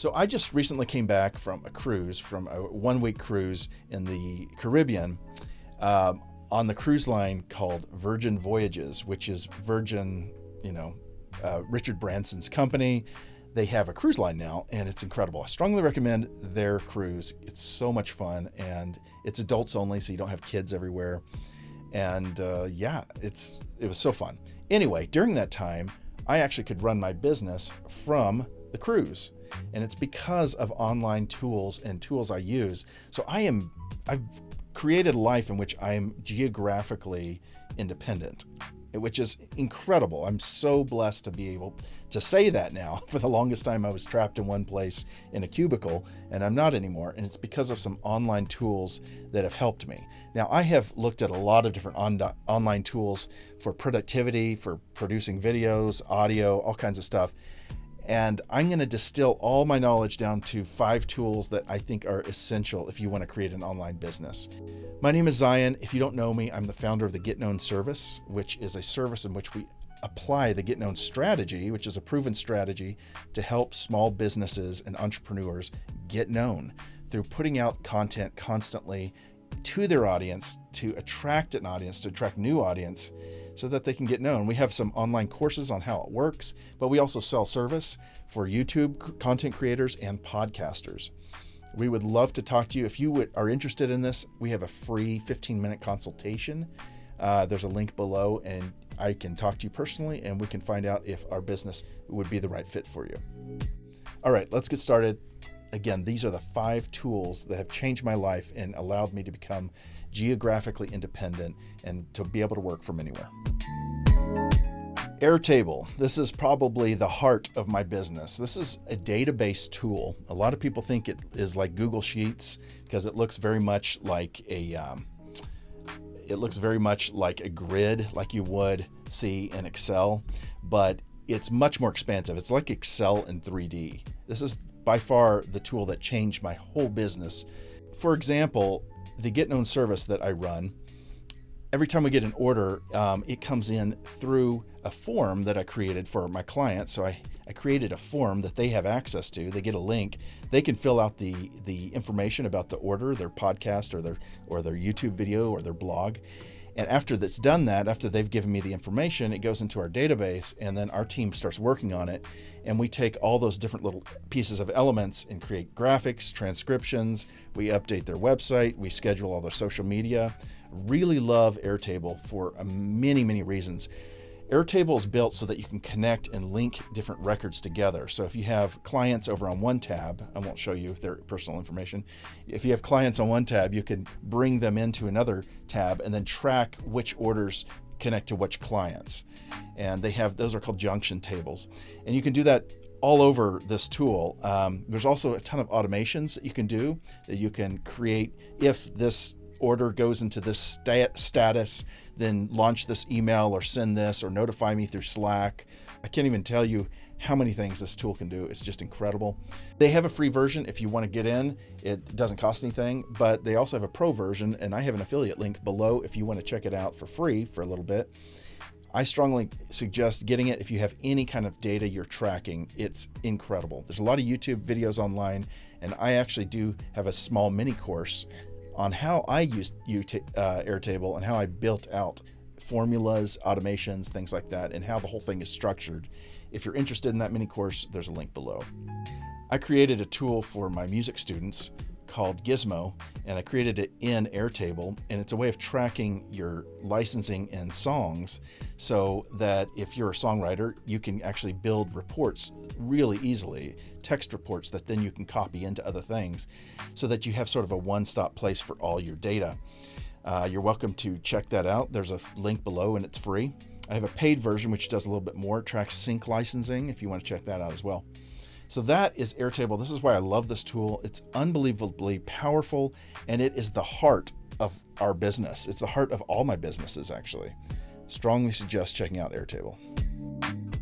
So I just recently came back from a cruise, from a 1-week cruise in the Caribbean, on the cruise line called Virgin Voyages, which is Virgin, Richard Branson's company. They have a cruise line now, and it's incredible. I strongly recommend their cruise. It's so much fun, and it's adults only, so you don't have kids everywhere. And it was so fun. Anyway, during that time, I actually could run my business from the cruise, and it's because of online tools and tools I use. So I've created a life in which I am geographically independent, which is incredible. I'm so blessed to be able to say that now. For the longest time, I was trapped in one place in a cubicle, and I'm not anymore. And it's because of some online tools that have helped me. Now, I have looked at a lot of different online tools for productivity, for producing videos, audio, all kinds of stuff. And I'm going to distill all my knowledge down to 5 tools that I think are essential if you want to create an online business. My name is Zion. If you don't know me, I'm the founder of the Get Known service, which is a service in which we apply the Get Known strategy, which is a proven strategy to help small businesses and entrepreneurs get known through putting out content constantly to their audience, to attract an audience, to attract new audience, so that they can get known. We have some online courses on how it works, but we also sell service for YouTube content creators and podcasters. We would love to talk to you. If you are interested in this, we have a free 15-minute consultation. There's a link below, and I can talk to you personally, and we can find out if our business would be the right fit for you. All right, let's get started. Again, these are the 5 tools that have changed my life and allowed me to become geographically independent and to be able to work from anywhere. Airtable. This is probably the heart of my business. This is a database tool. A lot of people think it is like Google Sheets because it looks very much like a grid, like you would see in Excel, but it's much more expansive. It's like Excel in 3D. This is by far the tool that changed my whole business. For example, the Get Known service that I run, every time we get an order, it comes in through a form that I created for my clients. So I created a form that they have access to. They get a link. They can fill out the information about the order, their podcast or their YouTube video or their blog. And after that's done that, after they've given me the information, it goes into our database, and then our team starts working on it. And we take all those different little pieces of elements and create graphics, transcriptions. We update their website. We schedule all their social media. Really love Airtable for many, many reasons. Airtable is built so that you can connect and link different records together. So if you have clients over on one tab, I won't show you their personal information. If you have clients on one tab, you can bring them into another tab and then track which orders connect to which clients. And those are called junction tables. And you can do that all over this tool. There's also a ton of automations that you can do, that you can create. If this order goes into this status, then launch this email or send this or notify me through Slack. I can't even tell you how many things this tool can do. It's just incredible. They have a free version if you want to get in. It doesn't cost anything, but they also have a pro version, and I have an affiliate link below if you want to check it out for free for a little bit. I strongly suggest getting it if you have any kind of data you're tracking. It's incredible. There's a lot of YouTube videos online, and I actually do have a small mini course on how I used Airtable and how I built out formulas, automations, things like that, and how the whole thing is structured. If you're interested in that mini course, there's a link below. I created a tool for my music students called Gizmo, and I created it in Airtable, and it's a way of tracking your licensing and songs so that if you're a songwriter, you can actually build reports really easily, text reports that then you can copy into other things so that you have sort of a one-stop place for all your data. You're welcome to check that out. There's a link below, and it's free. I have a paid version which does a little bit more, tracks sync licensing if you want to check that out as well. So that is Airtable. This is why I love this tool. It's unbelievably powerful, and it is the heart of our business. It's the heart of all my businesses, actually. Strongly suggest checking out Airtable.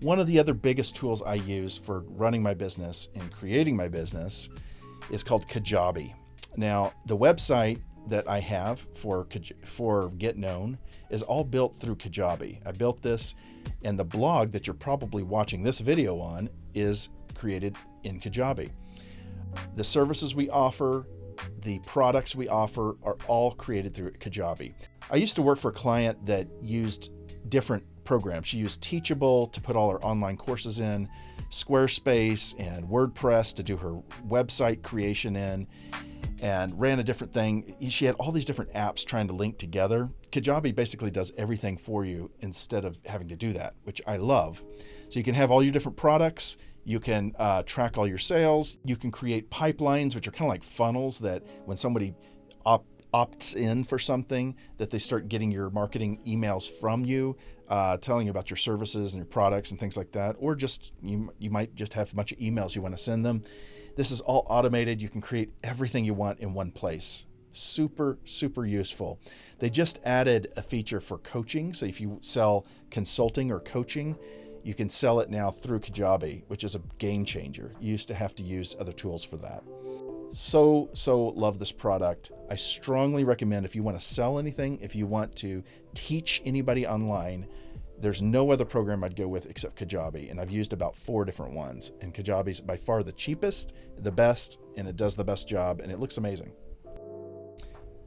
One of the other biggest tools I use for running my business and creating my business is called Kajabi. Now, the website that I have for Get Known is all built through Kajabi. I built this, and the blog that you're probably watching this video on is created in Kajabi. The services we offer, the products we offer are all created through Kajabi. I used to work for a client that used different programs. She used Teachable to put all her online courses in, Squarespace and WordPress to do her website creation in, and ran a different thing. She had all these different apps trying to link together. Kajabi basically does everything for you instead of having to do that, which I love. So you can have all your different products. You can track all your sales. You can create pipelines, which are kind of like funnels that when somebody opts in for something, that they start getting your marketing emails from you, telling you about your services and your products and things like that. Or just you might just have a bunch of emails you want to send them. This is all automated. You can create everything you want in one place. Super, super useful. They just added a feature for coaching. So if you sell consulting or coaching, you can sell it now through Kajabi, which is a game changer. You used to have to use other tools for that. So love this product. I strongly recommend if you want to sell anything, if you want to teach anybody online, there's no other program I'd go with except Kajabi. And I've used about 4 different ones. And Kajabi's by far the cheapest, the best, and it does the best job, and it looks amazing.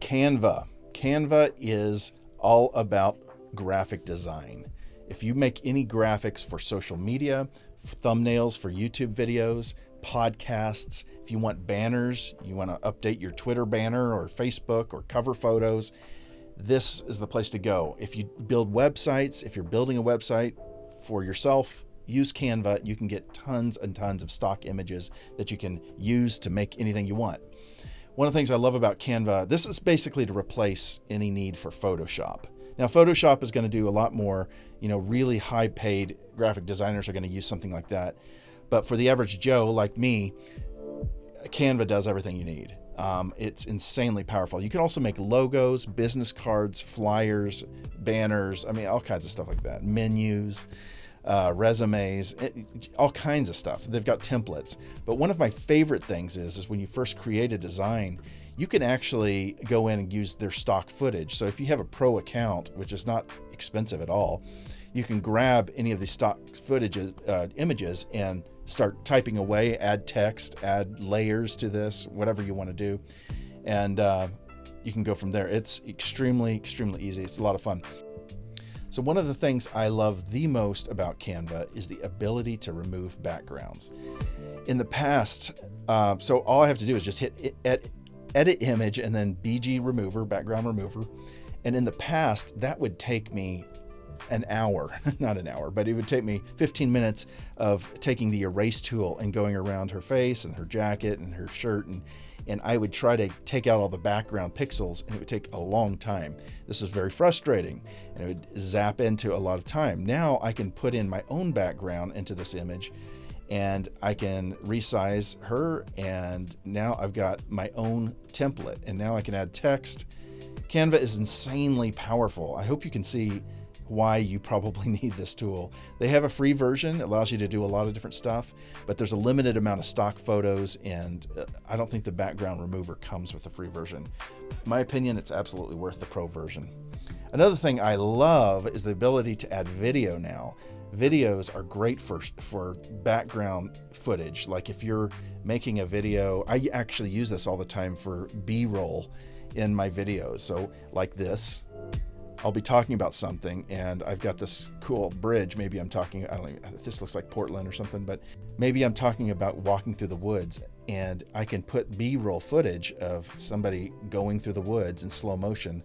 Canva. Canva is all about graphic design. If you make any graphics for social media, for thumbnails for YouTube videos, podcasts, if you want banners, you want to update your Twitter banner or Facebook or cover photos, this is the place to go. If you build websites, if you're building a website for yourself, use Canva. You can get tons and tons of stock images that you can use to make anything you want. One of the things I love about Canva, this is basically to replace any need for Photoshop. Now, Photoshop is going to do a lot more, really high paid graphic designers are going to use something like that. But for the average Joe like me, Canva does everything you need. It's insanely powerful. You can also make logos, business cards, flyers, banners, all kinds of stuff like that. Menus, resumes, all kinds of stuff. They've got templates. But one of my favorite things is when you first create a design, you can actually go in and use their stock footage. So if you have a pro account, which is not expensive at all, you can grab any of these stock footages, images, and start typing away, add text, add layers to this, whatever you want to do. And you can go from there. It's extremely, extremely easy. It's a lot of fun. So one of the things I love the most about Canva is the ability to remove backgrounds. In the past, so all I have to do is just hit edit image and then BG remover, background remover. And in the past, that would take me an hour, not an hour, but it would take me 15 minutes of taking the erase tool and going around her face and her jacket and her shirt. And I would try to take out all the background pixels, and it would take a long time. This was very frustrating, and it would zap into a lot of time. Now I can put in my own background into this image, and I can resize her, and now I've got my own template, and now I can add text. Canva is insanely powerful. I hope you can see why you probably need this tool. They have a free version. It allows you to do a lot of different stuff, but there's a limited amount of stock photos, and I don't think the background remover comes with the free version. In my opinion, it's absolutely worth the pro version. Another thing I love is the ability to add video now. Videos are great for background footage. Like if you're making a video, I actually use this all the time for B-roll in my videos. So like this, I'll be talking about something and I've got this cool bridge. Maybe I'm talking, I don't know, this looks like Portland or something, but maybe I'm talking about walking through the woods, and I can put B-roll footage of somebody going through the woods in slow motion,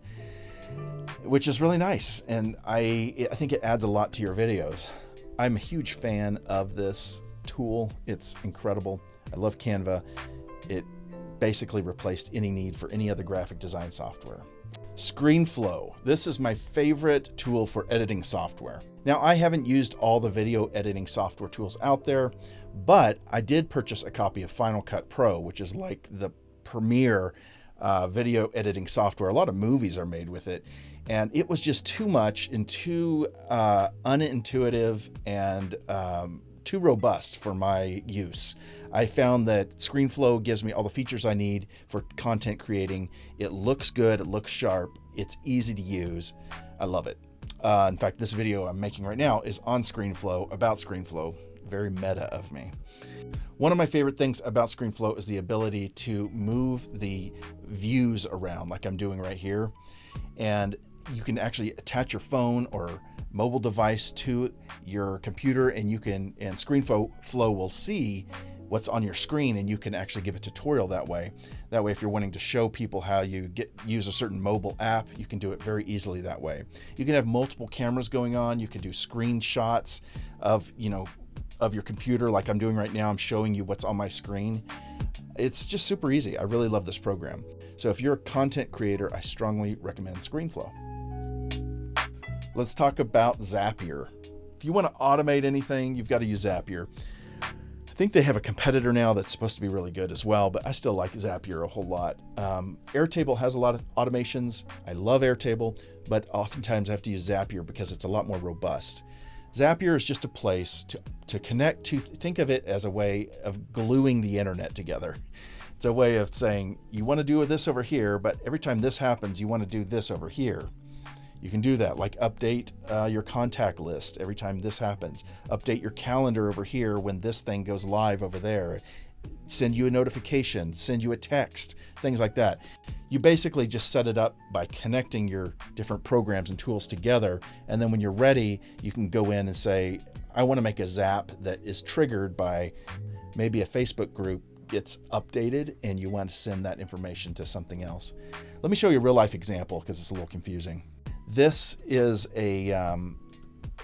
which is really nice. And I think it adds a lot to your videos. I'm a huge fan of this tool. It's incredible. I love Canva. It basically replaced any need for any other graphic design software. Screenflow. This is my favorite tool for editing software. Now, I haven't used all the video editing software tools out there, but I did purchase a copy of Final Cut Pro, which is like the premier video editing software. A lot of movies are made with it, and it was just too much and too unintuitive and too robust for my use. I found that Screenflow gives me all the features I need for content creating. It looks good, it looks sharp, it's easy to use. I love it. In fact, this video I'm making right now is on Screenflow, about Screenflow. very meta of me. One of my favorite things about Screenflow is the ability to move the views around like I'm doing right here. And you can actually attach your phone or mobile device to your computer, and Screenflow will see what's on your screen, and you can actually give a tutorial that way. That way, if you're wanting to show people how you use a certain mobile app, you can do it very easily that way. You can have multiple cameras going on. You can do screenshots of your computer like I'm doing right now. I'm showing you what's on my screen. It's just super easy. I really love this program. So if you're a content creator, I strongly recommend Screenflow. Let's talk about Zapier. If you want to automate anything, you've got to use Zapier. I think they have a competitor now that's supposed to be really good as well, but I still like Zapier a whole lot. Airtable has a lot of automations. I love Airtable, but oftentimes I have to use Zapier because it's a lot more robust. Zapier is just a place to connect to. Think of it as a way of gluing the internet together. It's a way of saying, you want to do this over here, but every time this happens, you want to do this over here. You can do that, like update your contact list every time this happens. Update your calendar over here when this thing goes live over there. Send you a notification, send you a text, things like that. You basically just set it up by connecting your different programs and tools together. And then when you're ready, you can go in and say, I want to make a Zap that is triggered by maybe a Facebook group gets updated and you want to send that information to something else. Let me show you a real life example because it's a little confusing. This is a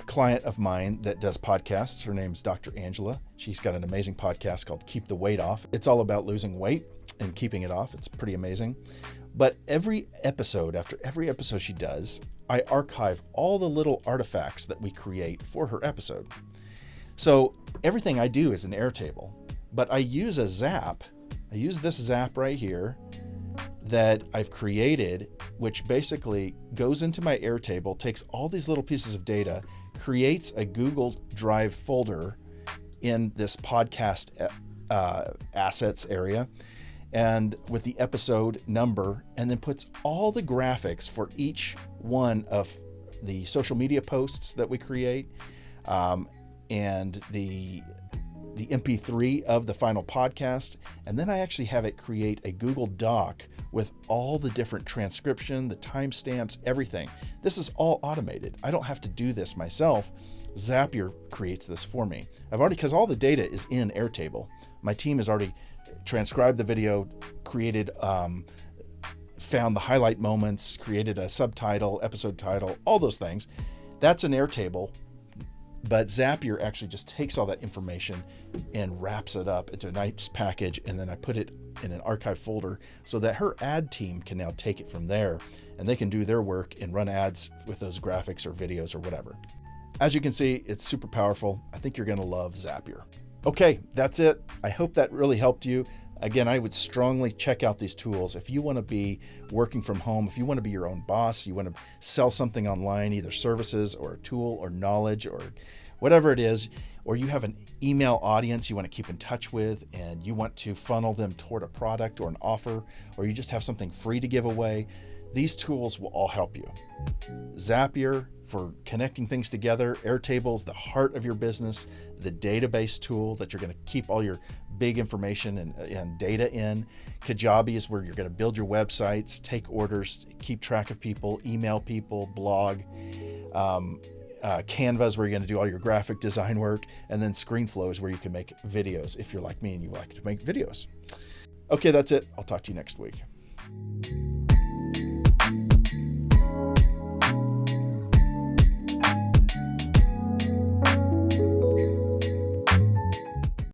client of mine that does podcasts. Her name's Dr. Angela. She's got an amazing podcast called Keep the Weight Off. It's all about losing weight and keeping it off. It's pretty amazing. But after every episode she does, I archive all the little artifacts that we create for her episode. So everything I do is in Airtable, but I use a Zap. I use this Zap right here that I've created, which basically goes into my Airtable, takes all these little pieces of data, creates a Google Drive folder in this podcast assets area, and with the episode number, and then puts all the graphics for each one of the social media posts that we create, and the MP3 of the final podcast. And then I actually have it create a Google Doc with all the different transcription, the timestamps, everything. This is all automated. I don't have to do this myself. Zapier creates this for me. Because all the data is in Airtable. My team has already transcribed the video, created, found the highlight moments, created a subtitle, episode title, all those things. That's an Airtable. But Zapier actually just takes all that information and wraps it up into a nice package, and then I put it in an archive folder so that her ad team can now take it from there, and they can do their work and run ads with those graphics or videos or whatever. As you can see, it's super powerful. I think you're going to love Zapier. Okay, that's it. I hope that really helped you. Again, I would strongly check out these tools. If you want to be working from home, if you want to be your own boss, you want to sell something online, either services or a tool or knowledge or whatever it is, or you have an email audience you want to keep in touch with and you want to funnel them toward a product or an offer, or you just have something free to give away, these tools will all help you. Zapier for connecting things together. Airtable is the heart of your business, the database tool that you're going to keep all your big information and data in. Kajabi is where you're going to build your websites, take orders, keep track of people, email people, blog. Canva is where you're going to do all your graphic design work. And then Screenflow is where you can make videos if you're like me and you like to make videos. Okay, that's it. I'll talk to you next week.